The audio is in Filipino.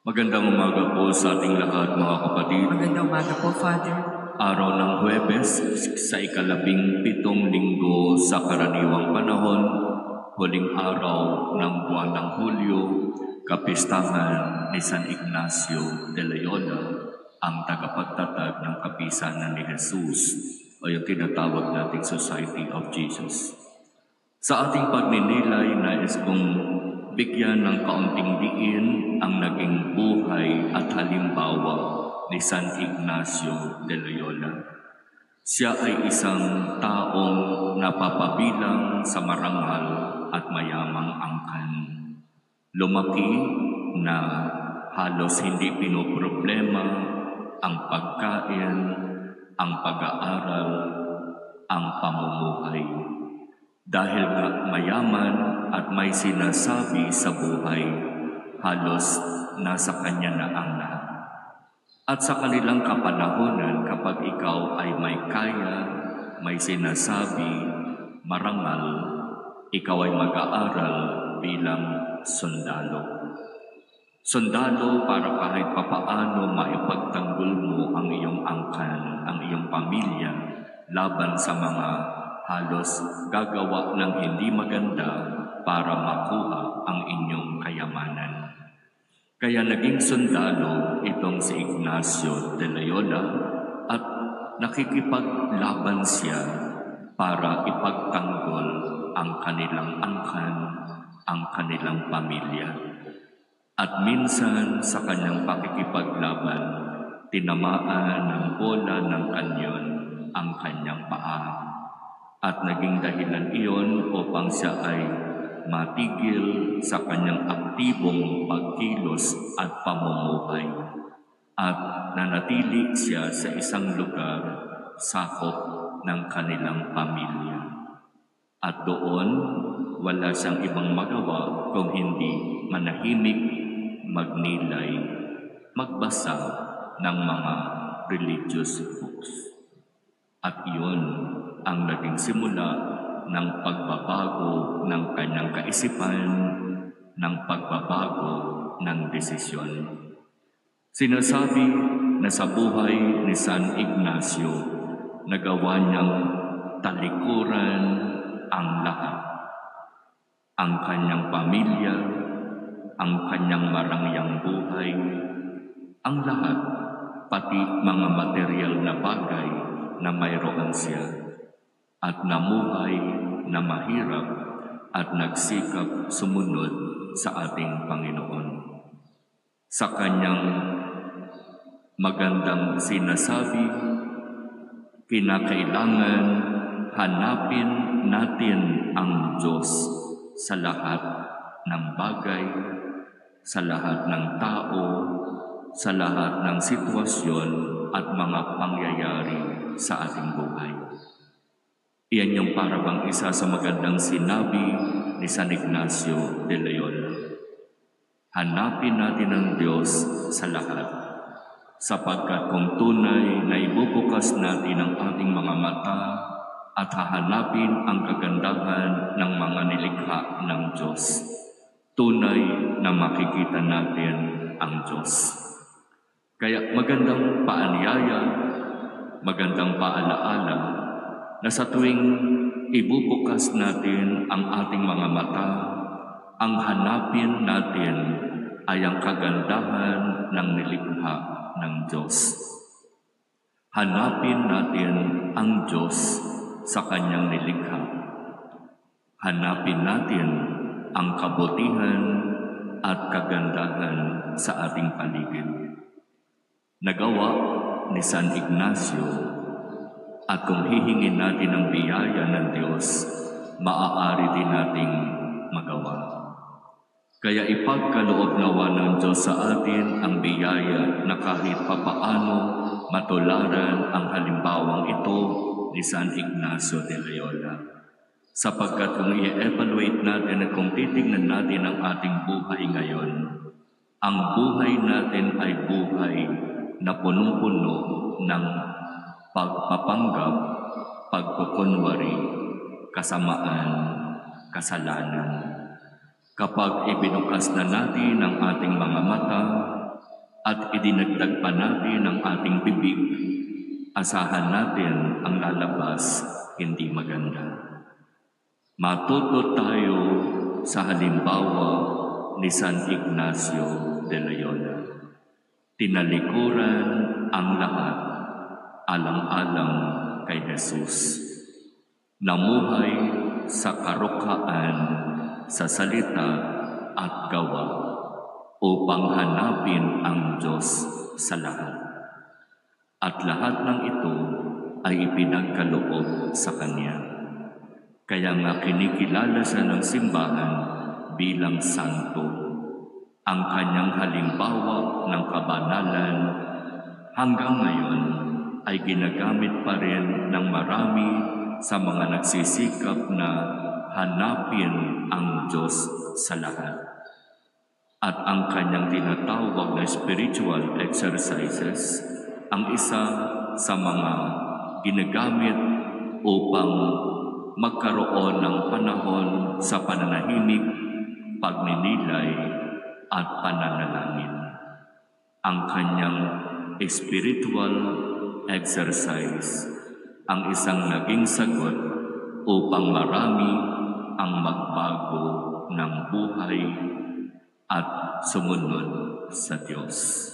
Magandang umaga po sa ating lahat, mga kapatid. Magandang umaga po, Father. Araw ng Huwebes sa ika-17 linggo sa karaniwang panahon, huling araw ng buwan ng Hulyo, kapistahan ni San Ignacio de Loyola, ang tagapagtatag ng kapisanan ni Jesus o yung tinatawag nating Society of Jesus. Sa ating pagninilay, nais kong bigyan ng kaunting diin ang naging buhay at halimbawa ni San Ignacio de Loyola. Siya ay isang taong napapabilang sa marangal at mayamang angkan. Lumaki na halos hindi pinoproblema ang pagkain, ang pag-aaral, ang pamumuhay. Dahil nga mayaman at may sinasabi sa buhay, halos nasa kanya na ang lahat. At sa kanilang kapanahonan, kapag ikaw ay may kaya, may sinasabi, marangal, ikaw ay mag-aaral bilang sundalo. Sundalo para kahit papaano maipagtanggol mo ang iyong angkan, ang iyong pamilya, laban sa mga halos gagawa ng hindi maganda para makuha ang inyong kayamanan. Kaya naging sundalo itong si Ignacio de Loyola at nakikipaglaban siya para ipagtanggol ang kanilang angkan, ang kanilang pamilya. At minsan sa kanyang pakikipaglaban, tinamaan ng bola ng kanyon ang kanyang paa. At naging dahilan iyon upang siya ay matigil sa kanyang aktibong pagkilos at pamumuhay. At nanatili siya sa isang lugar sakop ng kanilang pamilya. At doon, wala siyang ibang magawa kung hindi manahimik, magnilay, magbasa ng mga religious books. At iyon ang naging simula ng pagbabago ng kanyang kaisipan, ng pagbabago ng desisyon. Sinasabi na sa buhay ni San Ignacio, nagawa niyang talikuran ang lahat. Ang kanyang pamilya, ang kanyang marangyang buhay, ang lahat, pati mga material na bagay na mayroon siya. At namuhay na mahirap at nagsikap sumunod sa ating Panginoon. Sa kanyang magandang sinasabi, kinakailangan hanapin natin ang Diyos sa lahat ng bagay, sa lahat ng tao, sa lahat ng sitwasyon at mga pangyayari sa ating buhay. Iyan yung parabang isa sa magandang sinabi ni San Ignacio de Loyola. Hanapin natin ang Diyos sa lahat, sapagkat kung tunay na ibubukas natin ang ating mga mata at hahanapin ang kagandahan ng mga nilikha ng Diyos, tunay na makikita natin ang Diyos. Kaya magandang paanyaya, magandang paalaala, na sa tuwing ibubukas natin ang ating mga mata, ang hanapin natin ay ang kagandahan ng nilikha ng Diyos. Hanapin natin ang Diyos sa kanyang nilikha. Hanapin natin ang kabutihan at kagandahan sa ating paligid. Nagawa ni San Ignacio. At kung hihingin natin ang biyaya ng Diyos, maaari din nating magawa. Kaya ipagkaloob nawa ng Diyos sa atin ang biyaya na kahit papaano matularan ang halimbawang ito ni San Ignacio de Loyola. Sapagkat kung i-evaluate natin at kung titignan natin ang ating buhay ngayon, ang buhay natin ay buhay na punong-puno ng pagpapanggap, pagkukunwari, kasamaan, kasalanan. Kapag ibinukas na natin ang ating mga mata, at idinagdag pa natin ang ating bibig, asahan natin ang lalabas hindi maganda. Matuto tayo sa halimbawa ni San Ignacio de Loyola. Tinalikuran ang lahat, alang-alang kay Jesus. Namuhay sa karukhaan, sa salita at gawa, upang hanapin ang Diyos sa lahat. At lahat ng ito ay ipinagkaloob sa Kanya. Kaya nga kinikilala siya ng simbahan bilang santo. Ang kanyang halimbawa ng kabanalan hanggang ngayon ay ginagamit pa rin ng marami sa mga nagsisikap na hanapin ang Diyos sa lahat. At ang kanyang tinatawag na spiritual exercises ang isa sa mga ginagamit upang magkaroon ng panahon sa pananahimik, pagninilay at pananalangin. Ang kanyang spiritual exercise ang isang naging sagot upang marami ang magbago ng buhay at sumunod sa Diyos.